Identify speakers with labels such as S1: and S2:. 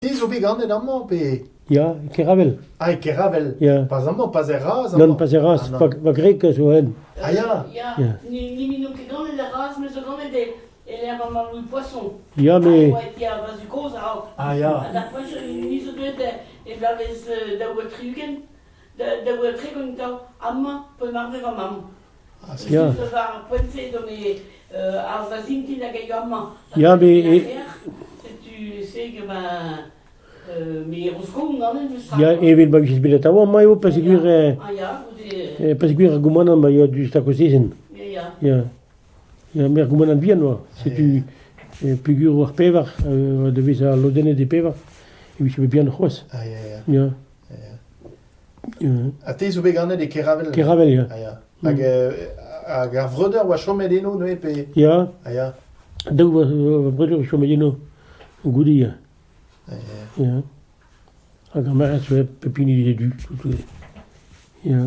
S1: Ti zo bet ganet amañ pe...
S2: Ja, keravel.
S1: Ah, keravel.
S2: Ja.
S1: Pas amañ, pas e raz amañ.
S2: Non, pas eras,
S1: Ah, non.
S2: va grek zo hen.
S1: Ah, ya.
S3: Ja,
S2: Ja.
S3: ni minon ket gant la race, mais zo gant l'herbe à mamou poisson.
S2: Ja, mais...
S3: Ouais, il y a du cause, alors.
S1: Ah, ya.
S3: À la fois, ni zo deuet e blavez da oa triugen, da oa tregon da amma, pe marve va mamou.
S1: Ah, c'est...
S2: Ja.
S3: Je var pointe do me ar vazinti da gaio amma.
S2: Ja, mais...
S3: Tu sais que ben... Mais Roscoe, non, je sais.
S2: Ja, evil ba vizit bilet awa, ma eo pasiguir...
S3: Ah, ja, ou
S2: Pasiguir argumanan ma eo du stakosisen.
S3: ja.
S2: Ja. Ja, mer argumanan vian oa. Setu pigur war pevar, de vez a lodene de pevar. E vizit bian c'hoaz.
S1: Ah, ya, ya.
S2: Ja.
S1: Ja. A te zo bet ganet e keravel.
S2: Keravel, ja.
S1: Ah, ya. Hag ar vreder oa chomet eno, no e pe...
S2: Ja.
S1: Ah, ya.
S2: Daou va breder chomedino goudi, ja.
S1: Ah, ya.
S2: Ja. Hag ar maret zo pepini de du. Ja.